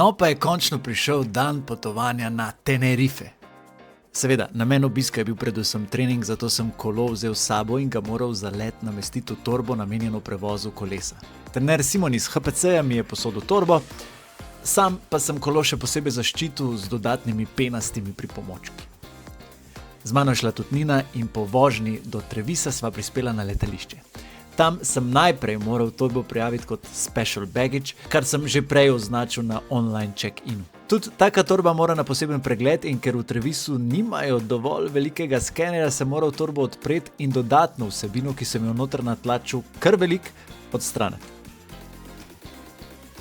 No, pa je končno prišel dan potovanja na Tenerife. Seveda, namen obiska je bil predvsem trening, zato sem kolo vzel s sabo in ga moral za let namestiti v torbo, namenjeno prevozu kolesa. Trener Simon iz HPC-ja mi je posodil torbo, sam pa sem kolo še posebej zaščitil z dodatnimi penastimi pripomočki. Z mano je šla tudi Nina in po vožnji do Trevisa sva prispela na letališče. Tam sem najprej moral torbo prijaviti kot special baggage, kar sem že prej označil na online check-inu. Tudi taka torba mora na poseben pregled in ker v Trevisu nimajo dovolj velikega skenerja, sem moral torbo odpreti in dodatno vsebino, ki sem jo noter natlačil kar velik, odstraniti.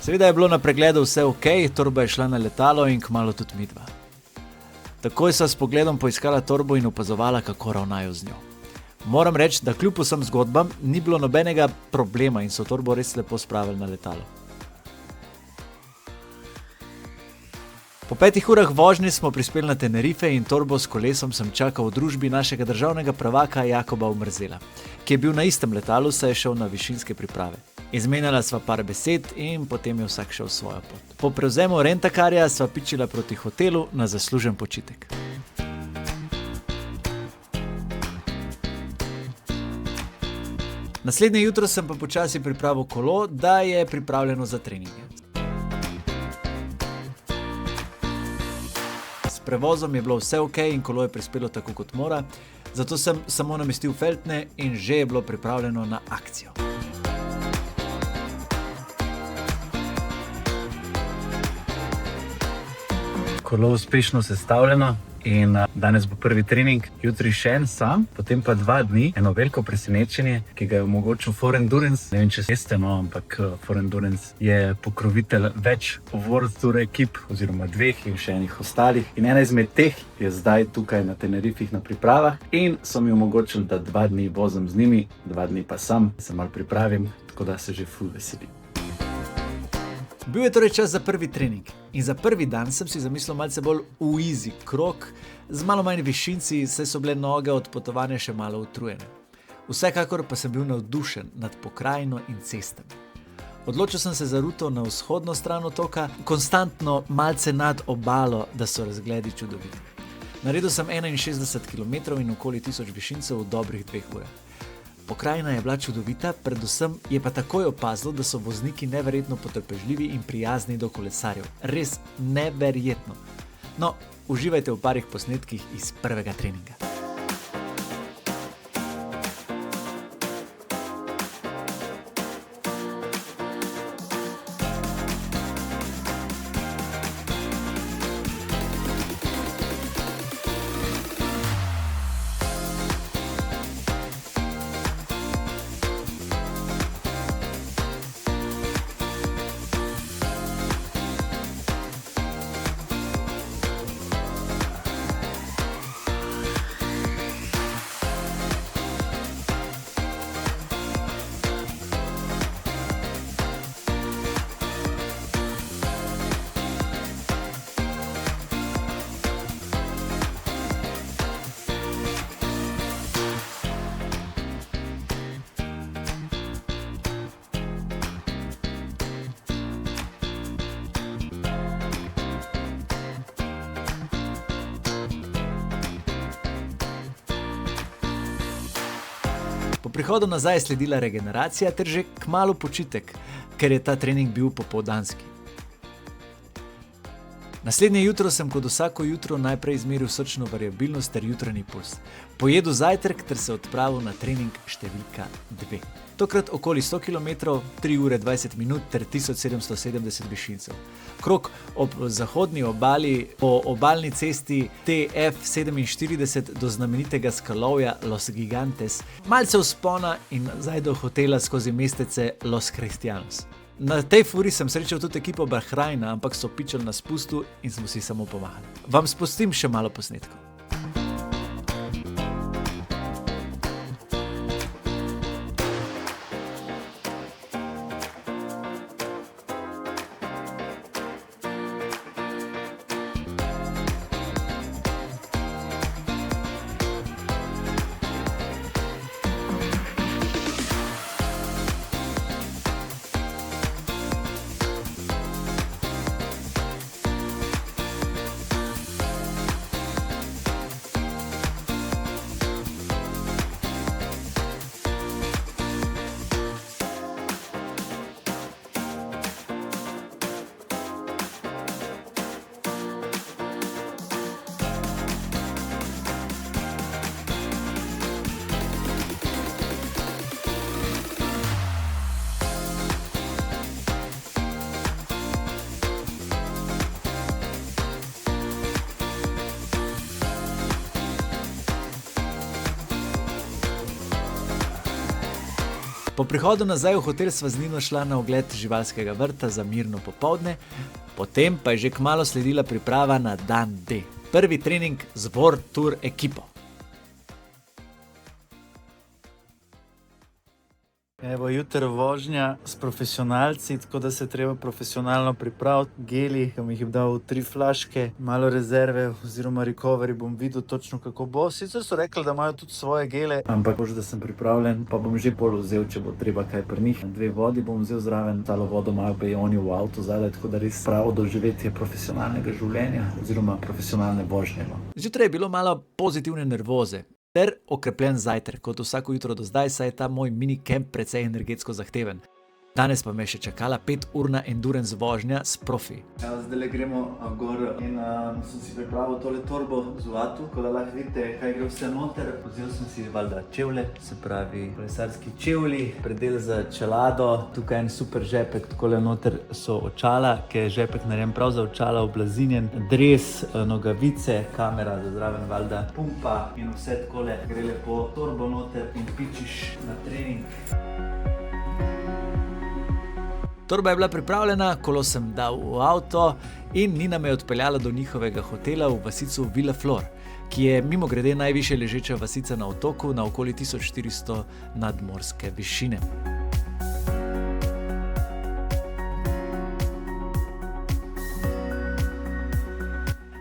Seveda je bilo na pregledu vse ok, torba je šla na letalo in kmalu tudi midva. Takoj sva s pogledom poiskala torbo in opazovala, kako ravnajo z njo. Moram reči, da kljub vsem zgodbam ni bilo nobenega problema in so torbo res lepo spravili na letalo. Po 5 urah vožnje smo prispeli na Tenerife in torbo s kolesom sem čakal v družbi našega državnega prvaka Jakoba Umrzela, ki je bil na istem letalu, saj je šel na višinske priprave. Izmenjala sva par besed in potem je vsak šel svojo pot. Po prevzemu rentakarja sva pičila proti hotelu na zaslužen počitek. Naslednje jutro sem pa počasi pripravil kolo, da je pripravljeno za treninge. S prevozom je bilo vse ok in kolo je prispelo tako kot mora, zato sem samo namestil feltne in že je bilo pripravljeno na akcijo. Kolo uspešno sestavljeno in danes bo prvi trening, jutri še en sam, potem pa 2 dni, eno veliko presenečenje, ki ga je omogočil For Endurance. Ne vem, če veste, no, ampak For Endurance je pokrovitelj več World Tour ekip, oziroma 2 in še enih ostalih. In ena izmed teh je zdaj tukaj na Tenerifih na pripravah in so mi omogočili, da 2 dni vozim z njimi, 2 dni pa sam, se malo pripravim, tako da se že ful veselim. Bil je torej čas za prvi trening in za prvi dan sem si zamislil malce bolj easy krog z malo manj višinci, saj so bile noge od potovanja še malo utrujene. Vsekakor pa sem bil navdušen nad pokrajino in cestami. Odločil sem se za ruto na vzhodno stran otoka, konstantno malce nad obalo, da so razgledi čudoviti. Naredil sem 61 km in okoli 1000 višincev v dobrih 2 urah. Pokrajina je bila čudovita, predvsem je pa takoj opazil, da so vozniki neverjetno potrpežljivi in prijazni do kolesarjev. Res neverjetno. No, uživajte v parih posnetkih iz prvega treninga. Po prihodu nazaj je sledila regeneracija ter že kmalu počitek, ker je ta trening bil popoldanski. Naslednje jutro sem kot vsako jutro najprej izmeril srčno variabilnost ter jutranji puls. Pojedel zajtrk ter se odpravil na trening številka 2. Tokrat okoli 100 km, 3 ure 20 minut ter 1770 višincev. Krog ob zahodni obali po obalni cesti TF47 do znamenitega skalovja Los Gigantes, malce vzpona in nazaj do hotela skozi mestece Los Cristianos. Na tej furi sem srečal tudi ekipo Bahrajna, ampak so pičali na spustu in smo si samo pomahali. Vam spustim še malo posnetkov. Po prihodu nazaj v hotel sva z Nino šla na ogled živalskega vrta za mirno popoldne, potem pa je že kmalu sledila priprava na dan D. Prvi trening z World Tour ekipo. Evo, jutri vožnja s profesionalci, tako da se treba profesionalno pripraviti. Geli, ki mi jih dal 3 flaške, malo rezerve oziroma recovery, bom videl točno kako bo. Sicer so rekli, da imajo tudi svoje gele, ampak bož, da sem pripravljen, pa bom že pol vzel, če bo treba kaj pri njih. 2 vodi bom vzel zraven, talo vodo imajo oni v avtu zadaj, tako da res pravo doživetje profesionalnega življenja oziroma profesionalne vožnje. Zjutraj je bilo malo pozitivne nervoze ter okrepljen zajtrk, kot vsako jutro do zdaj, saj je ta moj mini kemp precej energetsko zahteven. Danes pa me še čakala 5-urna endurance vožnja s profi. Zdaj gremo gor in sem si pripravil tole torbo z vatu, tako da lahko vidite, kaj gre vse noter. Vzel sem si valjda čevlje, se pravi kolesarski čevlji, predel za čelado, tukaj en super žepek, takole noter so očala, ki je žepek narejen prav za očala, oblazinjen, dres, nogavice, kamera za zraven valjda, pumpa in vse takole gre lepo torbo noter in pičiš na trening. Torba je bila pripravljena, kolo sem dal v avto in Nina me je odpeljala do njihovega hotela v vasicu Villa Flor, ki je mimogrede najvišje ležeča vasica na otoku na okoli 1400 nadmorske višine.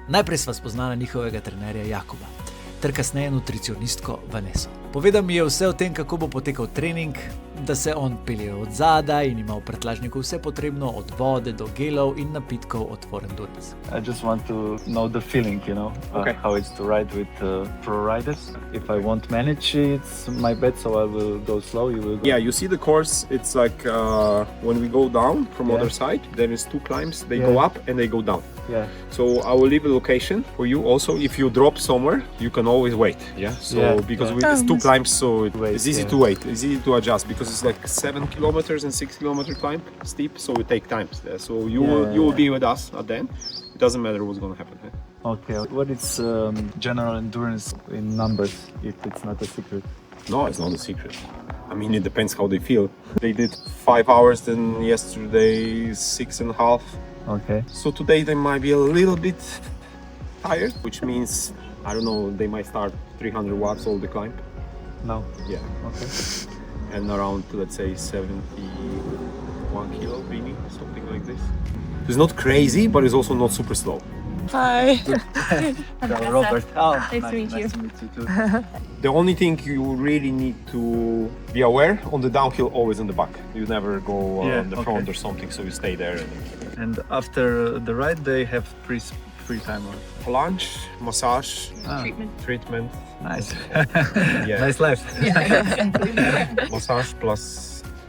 Najprej sva spoznala njihovega trenerja Jakoba ter kasneje nutricionistko Vaneso. Povedal mi je vse o tem, kako bo potekal trening, da se on pelje od zadaj in ima v prtljažniku vse potrebno od vode do gelov in napitkov od Endurance. I just want to know the feeling, Okay. How it's to ride with pro riders. If I won't manage, it's my bet, so I will go slow, you will go. Yeah, you see the course, it's like when we go down from Yeah. other side, there is 2 climbs, they Yeah. go up and they go down. Yeah. So I will leave a location for you also. If you drop somewhere, you can always wait. Yeah. So Yeah. because Yeah. it's 2 climbs, so Wait, it's easy yeah. to wait. It's easy to adjust because it's like 7 kilometers and 6 kilometer climb steep, so it take times there. So you will be with us at the end. It doesn't matter what's gonna happen. Okay. What is general endurance in numbers, if it's not a secret? No, it's not a secret. I mean, it depends how they feel. They did 5 hours, then yesterday 6.5. Okay. So today they might be a little bit tired, which means, I don't know, they might start 300 watts all the climb. No. Yeah. Okay. And around, let's say, 71 kilo, maybe, something like this. It's not crazy, but it's also not super slow. Hi. Robert. Oh, Nice to meet you. Nice to meet you too. The only thing you really need to be aware on the downhill, always in the back. You never go Yeah, on the front okay. or something, so you stay there. And after the ride, they have free time. Lunch, massage, treatment. Nice. Yeah. Nice life. Massage plus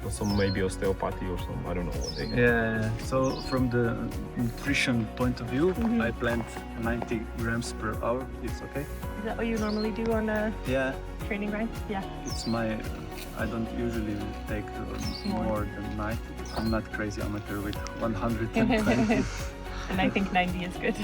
some maybe osteopathy or some, I don't know what they get. Yeah, so from the nutrition point of view, I planned 90 grams per hour. It's okay. Is that what you normally do on a Yeah, training ride? Yeah. it's I don't usually take more than 90. I'm not crazy amateur with 120. And I think 90 is good.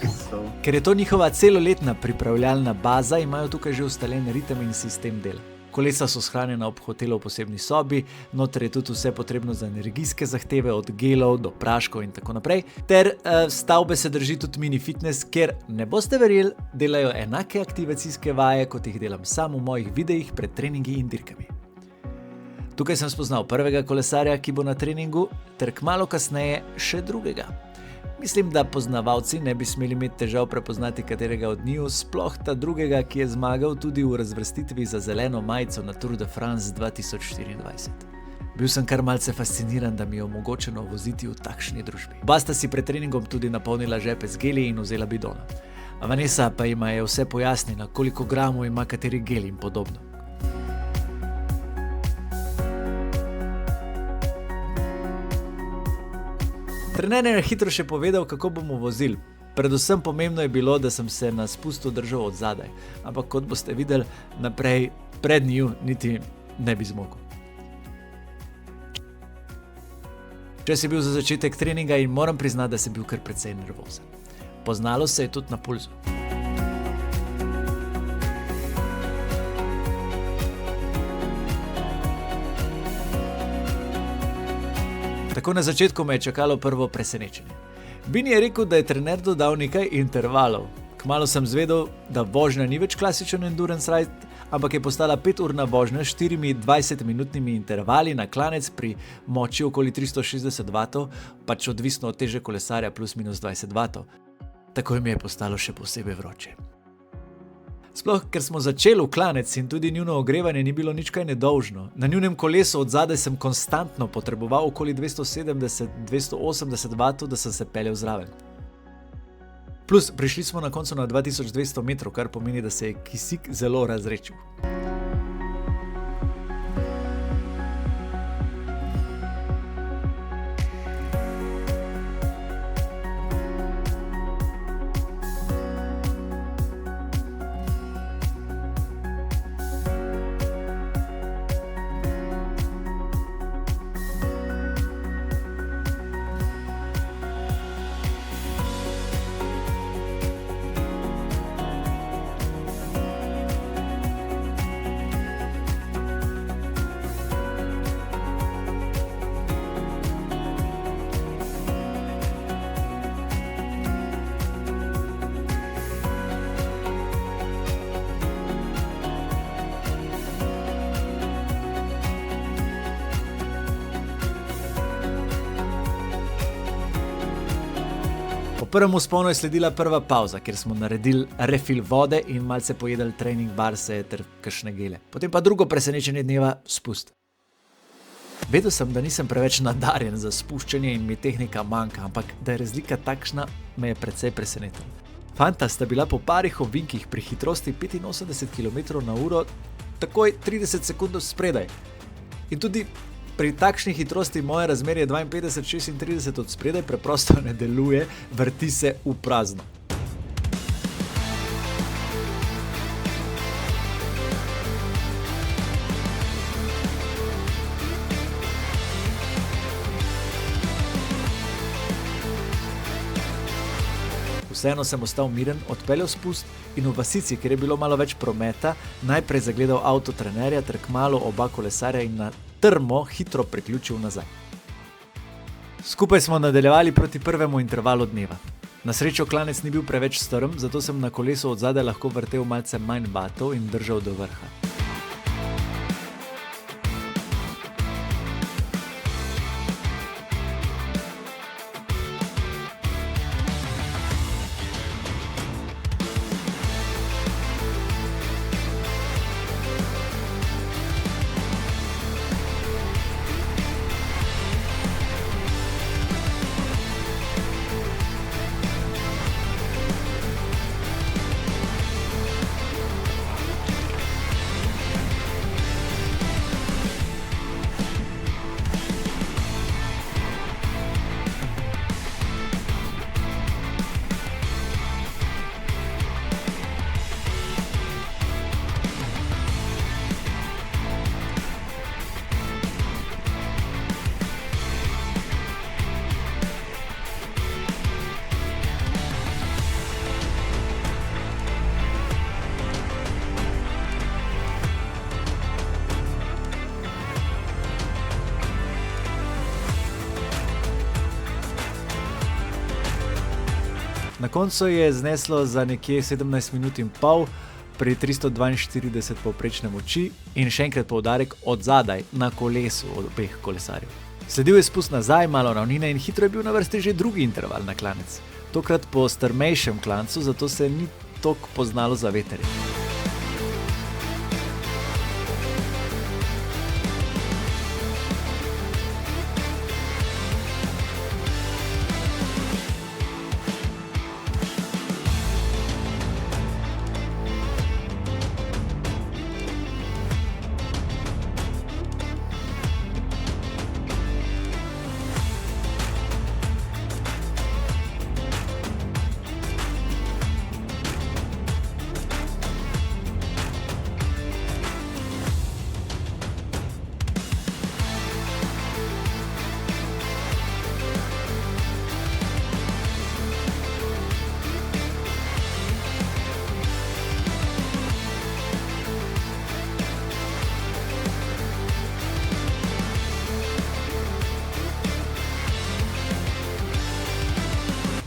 So Ker je to njihova celoletna pripravljalna baza, imajo tukaj že ustaljen ritem in sistem dela. Kolesa so shranjena ob hotelu v posebni sobi, noter je tudi vse potrebno za energijske zahteve, od gelov do praškov in tako naprej. Ter stavbe se drži tudi mini fitness, kjer, ne boste verjeli, delajo enake aktivacijske vaje, kot jih delam sam v mojih videih pred treningi in dirkami. Tukaj sem spoznal prvega kolesarja, ki bo na treningu, ter kmalu kasneje še drugega. Mislim, da poznavalci ne bi smeli imeti težav prepoznati katerega od njiju, sploh ta drugega, ki je zmagal tudi v razvrstitvi za zeleno majico na Tour de France 2024. Bil sem kar malce fasciniran, da mi je omogočeno voziti v takšni družbi. Oba sta si pred treningom tudi napolnila žepe z geli in vzela bidona. Vanessa pa jima je vse pojasnila, koliko gramov ima kateri gel in podobno. Trener je hitro še povedal, kako bomo vozili. Predvsem pomembno je bilo, da sem se na spustu držal od zadaj, ampak kot boste videli, naprej pred njiju niti ne bi zmogel. Čas je bil za začetek treninga in moram priznati, da sem bil kar precej nervozen. Poznalo se je tudi na pulzu. Tako na začetku me je čakalo prvo presenečenje. Bini je rekel, da je trener dodal nekaj intervalov. Kmalu sem zvedel, da vožnja ni več klasičen endurance ride, ampak je postala 5-urna vožnja s 4 20-minutnimi intervali na klanec pri moči okoli 360 W, pač odvisno od teže kolesarja plus minus 20 W. Takoj mi je postalo še posebej vroče. Sploh, ker smo začeli v klanec in tudi njuno ogrevanje ni bilo nič kaj nedolžno. Na njunem kolesu od zadaj sem konstantno potreboval okoli 270-280 W, da sem se peljal zraven. Plus, prišli smo na koncu na 2200 metrov, kar pomeni, da se je kisik zelo razredčil. Po prvem vzponu je sledila prva pauza, kjer smo naredili refill vode in malce pojedli trening barse ter kakšne gele. Potem pa drugo presenečenje dneva, spust. Vedel sem, da nisem preveč nadarjen za spuščanje in mi tehnika manjka, ampak da je razlika takšna, me je precej presenetila. Fanta sta bila po parih ovinkih pri hitrosti 85 km/h takoj 30 sekund spredaj. In tudi pri takšni hitrosti moje razmerje 52-36 od spredaj preprosto ne deluje, vrti se v prazno. Vseeno sem ostal miren, odpeljal spust in v vasici, kjer je bilo malo več prometa, najprej zagledal avto trenerja ter kmalu oba kolesarja in na trmo hitro priključil nazaj. Skupaj smo nadaljevali proti prvemu intervalu dneva. Na srečo klanec ni bil preveč strm, zato sem na kolesu od zadaj lahko vrtel malce manj batov in držal do vrha. Na koncu je zneslo za nekje 17 minut in pol pri 342 povprečne moči in še enkrat poudarek od zadaj na kolesu od obeh kolesarjev. Sledil je spust nazaj, malo ravnine in hitro je bil na vrsti že drugi interval na klanec. Tokrat po strmejšem klancu, zato se ni toliko poznalo za veter.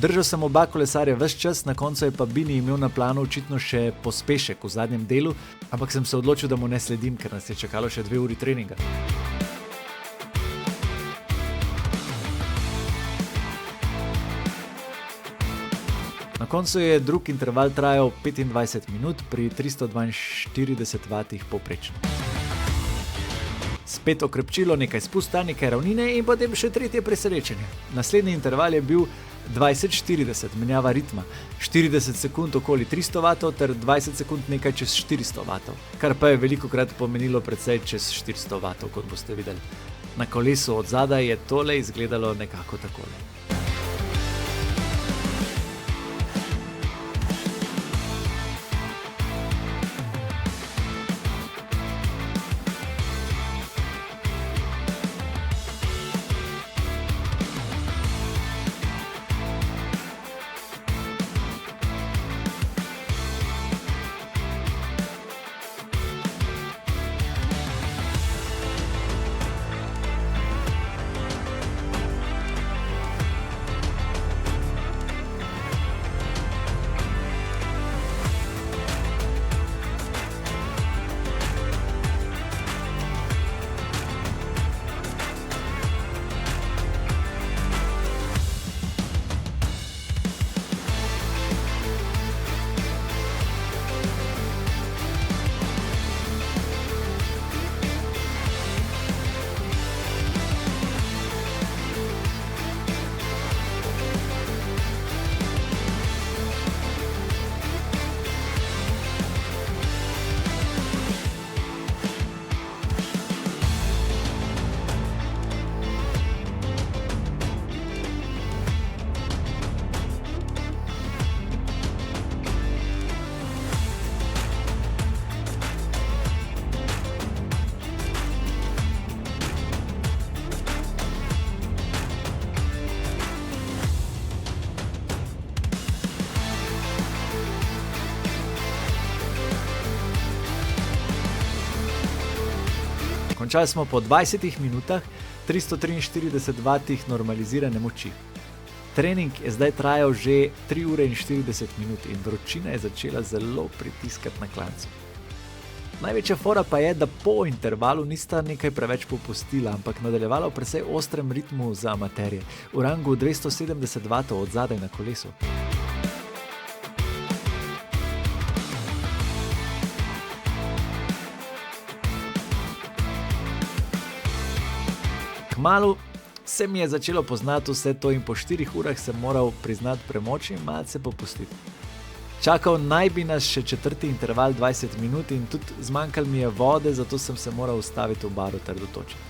Držal sem oba kolesarja ves čas, na koncu je pa Bini imel na planu očitno še pospešek v zadnjem delu, ampak sem se odločil, da mu ne sledim, ker nas je čakalo še 2 uri treninga. Na koncu je drug interval trajal 25 minut pri 342 vatih povprečno. Spet okrepčilo, nekaj spusta, nekaj ravnine in potem še tretje presenečenje. Naslednji interval je bil 20-40, menjava ritma. 40 sekund okoli 300 vatov ter 20 sekund nekaj čez 400 vatov, kar pa je velikokrat pomenilo precej čez 400 vatov, kot boste videli. Na kolesu od zadaj je tole izgledalo nekako takole. Končali smo po 20 minutah, 343 vatih normalizirane moči. Trening je zdaj trajal že 3 ure in 40 minut in vročina je začela zelo pritiskati na klancu. Največja fora pa je, da po intervalu nista nekaj preveč popustila, ampak nadaljevala v precej ostrem ritmu za amaterje, v rangu 270 vatov od zadaj na kolesu. Kmalu se mi je začelo poznati vse to in po 4 urah sem moral priznati premoč in malce popustiti. Čakal naj bi nas še 4. interval 20 minut in tudi zmanjkalo mi je vode, zato sem se moral ustaviti v baru ter dotočiti.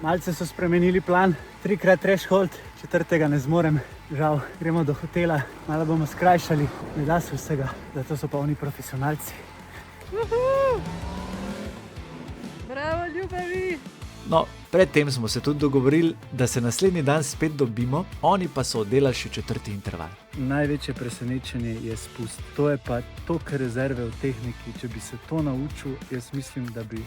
Malce so spremenili plan, 3x threshold, 4. ne zmorem, žal, gremo do hotela, malo bomo skrajšali, ne da se vsega, zato so pa oni profesionalci. Bravo, ljubavi! No, predtem smo se tudi dogovorili, da se naslednji dan spet dobimo, oni pa so oddelali še 4. interval. Največje presenečenje je spust. To je pa toliko rezerve v tehniki. Če bi se to naučil, jaz mislim, da bi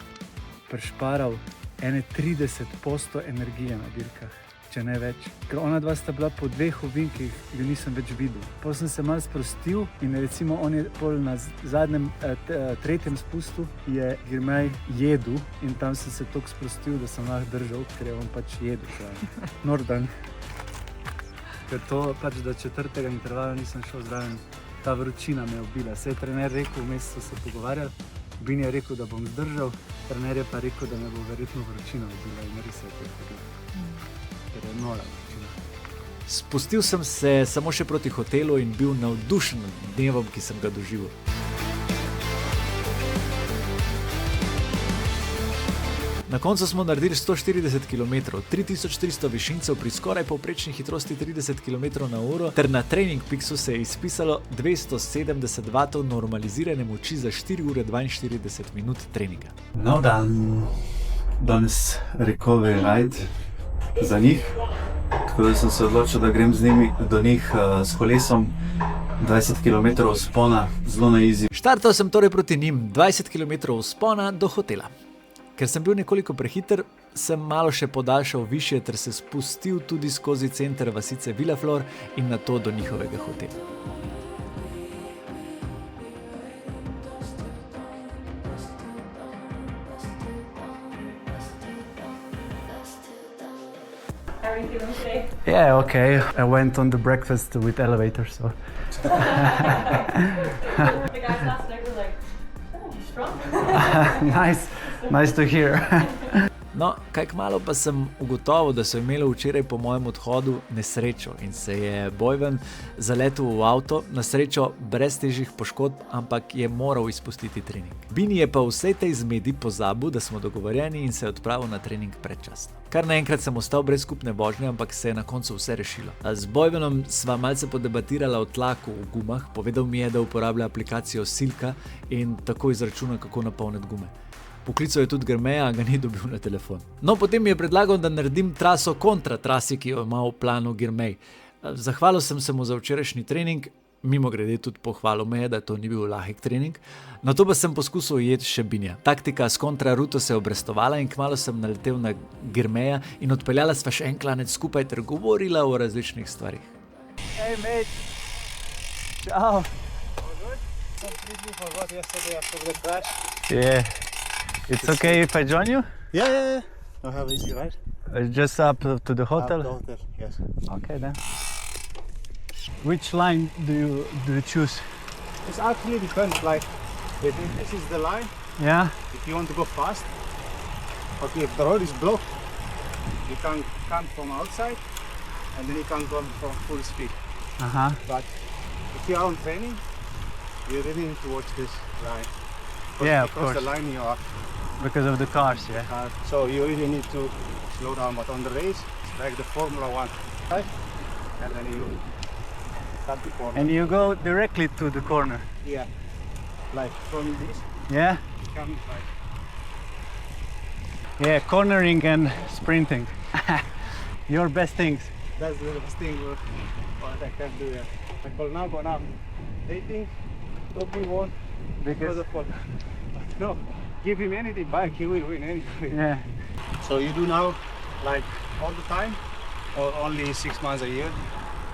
prešparal 30% energije na dirkah, če ne več. Ker ona dva sta bila po 2 ovinkih, jo nisem več videl. Potem sem se malo sprostil in recimo on je pol na zadnjem 3. spustu je Girmay jedel in tam sem se toliko sprostil, da sem lahko držal, ker je on pač jedel. Nordan. Ker to pač, da 4. intervala nisem šel zraven, ta vročina me je ubila. Se je trener rekel, vmes so se pogovarjali, Bini je rekel, da bom zdržal, trener je pa rekel, da me bo verjetno vročina ubila in res je to. Ker je nora vročina. Spustil sem se samo še proti hotelu in bil navdušen nad dnevom, ki sem ga doživel. Na koncu smo naredili 140 km, 3300 višincev pri skoraj povprečni hitrosti 30 km/h ter na Training Peaksu se je izpisalo 270 vatov normalizirane moči za 4 ure 42 minut treninga. Nov dan, danes recovery ride za njih, tako da sem se odločil, da grem z njimi do njih s kolesom. 20 km vzpona, zelo na easy. Štartal sem torej proti njim, 20 km vzpona do hotela. Ker sem bil nekoliko prehiter, sem malo še podaljšal više ter se spustil tudi skozi center vasice Villaflor in nato do njihovega hotela. How are you feeling today? Yeah, okay. I went on the breakfast with elevator, so The guys last night were like, oh, you're strong. nice to hear. No, kaj kmalu pa sem ugotovil, da so imeli včeraj po mojem odhodu nesrečo in se je Bojven zaletel v avto, na srečo brez težjih poškodb, ampak je moral izpustiti trening. Bini je pa v vsej tej zmedi pozabil, da smo dogovorjeni in se je odpravil na trening predčasno. Kar naenkrat sem ostal brez skupne vožnje, ampak se je na koncu vse rešilo. Z Bojvenom sva malce podebatirala o tlaku v gumah, povedal mi je, da uporablja aplikacijo Silka in tako izračuna, kako napolniti gume. Poklical je tudi Grmeja, a ga ni dobil na telefon. No, potem mi je predlagal, da naredim traso kontra trasi, ki jo ima v planu Grmej. Zahvalil sem se mu za včerajšnji trening, mimogrede tudi pohvalil me je, da to ni bil lahek trening. Nato pa sem poskusil ujeti še Binija. Taktika s kontraruto se je obrestovala in kmalu sem naletel na Grmeja in odpeljala sva še en klanec skupaj ter govorila o različnih stvarih. Hey mate. Ciao. Completely forgot yesterday after the crash. Yeah. It's okay if I join you? Yeah. I have easy ride. Just up to the hotel? Up the hotel, yes. Okay then. Which line do you choose? It actually depends, like, if this is the line, Yeah? if you want to go fast, okay, if the road is blocked, you can come from outside, and then you can go from full speed. Uh-huh. But if you are on training, you really need to watch this line. Yeah, of because course. the line you are, Because of the cars, yeah. so you really need to slow down. But on the race, it's like the Formula 1, right? And then you cut the corner. And you go directly to the corner. Yeah, like from this, Yeah? come like. Yeah, cornering and sprinting. Your best things. That's the best thing what I can do here. Like for now, go now. Dating, Toby won because of what? No, give him anything back, he will win anyway. Yeah. So you do now, like all the time, or only 6 months a year?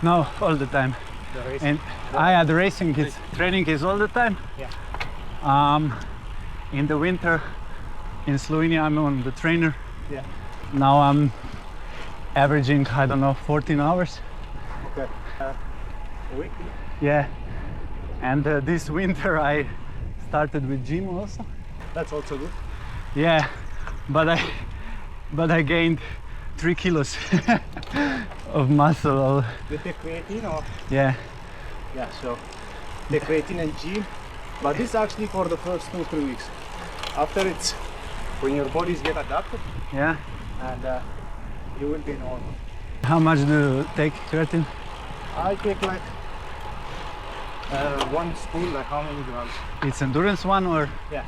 No, all the time. The race. And the racing is training is all the time. Yeah. In the winter in Slovenia I'm on the trainer. Yeah. Now I'm averaging, I don't know, 14 hours. Okay. A week. Yeah. And this winter I started with gym also. That's also good. Yeah. But I gained 3 kilos of muscle. You take creatine or? Yeah. Yeah. So take creatine and gym, but this is actually for the first 2-3 weeks. After it's when your bodies get adapted, Yeah. and you will be normal. How much do you take creatine? I take like 1 spoon, like how many grams? It's endurance one or? Yeah.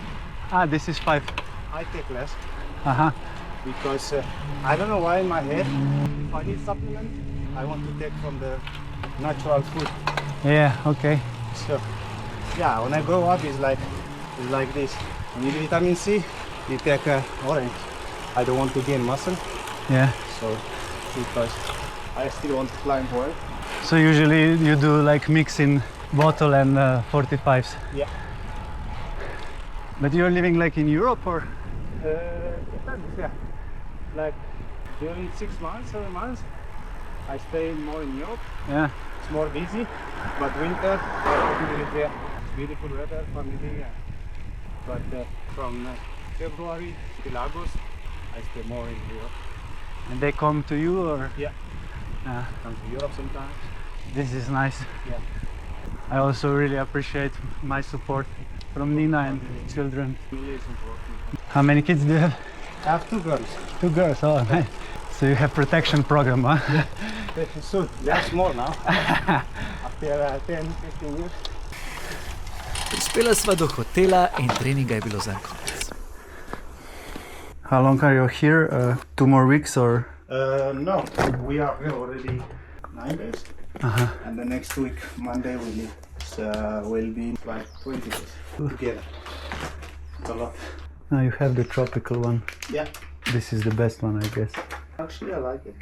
This is 5. I take less Uh-huh. because I don't know why in my head, if I need supplement, I want to take from the natural food. Yeah, okay. So yeah, when I grow up, it's like this. You need vitamin C, you take orange. I don't want to gain muscle, Yeah. so because I still want to climb well. So usually you do like mix in bottle and 45s. Yeah. But you're living like in Europe or? Depends, yeah. Like during 6 months, 7 months, I stay more in Europe. Yeah. It's more busy, but winter, it's beautiful weather for me. Yeah. But from February till August, I stay more in Europe. And they come to you or? Yeah. Yeah. Come to Europe sometimes. This is nice. Yeah. I also really appreciate my support from Nina and children. Really is important. How many kids do you have? I have 2 girls. 2 girls, oh nice. So you have protection program, huh? Soon, they are small now. After 10-15 years. Prispela sva do hotela in treninga je bilo zanj konec. How long are you here? 2 more weeks or? No, we are here already 9 days. And the next week, Monday, will be like 20 days together. It's a lot. No, you have the tropical one. Yeah, This is the best one, I guess. Actually, I like it.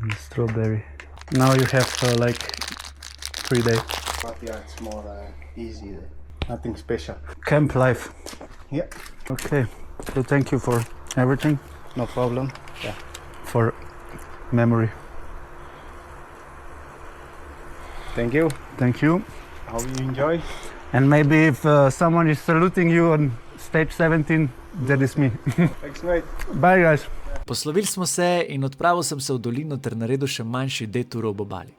And strawberry. Now you have like 3 days. But yeah, it's more easy. Nothing special. Camp life. Yeah, Okay. So thank you for everything, no problem. Yeah. for memory. Thank you. Thank you. Hope you enjoy. And maybe if someone is saluting you on stage 17, that is me. Thanks, mate. Bye, guys. Poslovili smo se in odpravil sem se v dolino ter naredil še manjši detour ob obali.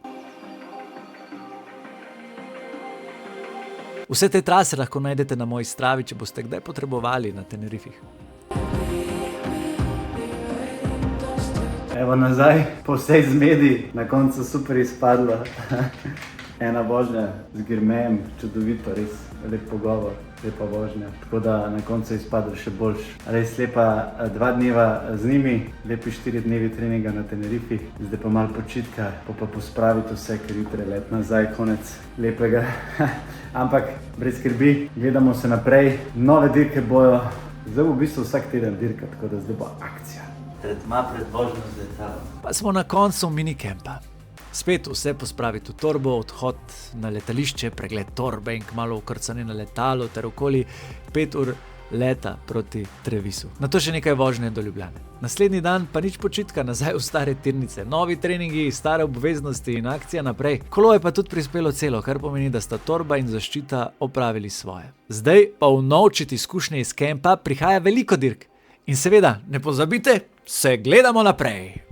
Vse te trase lahko najdete na moji Stravi, če boste kdaj potrebovali na Tenerifih. Evo nazaj, po vsej zmedi, na koncu super izpadlo. Ena vožnja z Girmejem, čudovito, res lep pogovor, lepa vožnja. Tako da na koncu je izpadlo še boljš. Res lepa 2 dneva z njimi, lepi 4 dnevi treninga na Tenerifih, zdaj pa malo počitka, pa pospraviti vse, ker jutri let nazaj, konec lepega. Ampak brez skrbi, gledamo se naprej, nove dirke bojo, zdaj v bistvu vsak teden dirka, tako da zdaj bo akcija. Tretma pred vožnjo z letalom. Pa smo na koncu minikempa. Spet vse pospraviti v torbo, odhod na letališče, pregled torbe in kmalu vkrcanje na letalo ter okoli 5 ur leta proti Trevisu. Nato še nekaj vožnje do Ljubljane. Naslednji dan pa nič počitka, nazaj v stare tirnice. Novi treningi, stare obveznosti in akcija naprej. Kolo je pa tudi prispelo celo, kar pomeni, da sta torba in zaščita opravili svoje. Zdaj pa unovčiti izkušnje iz kempa prihaja veliko dirk. In seveda, ne pozabite, se gledamo naprej!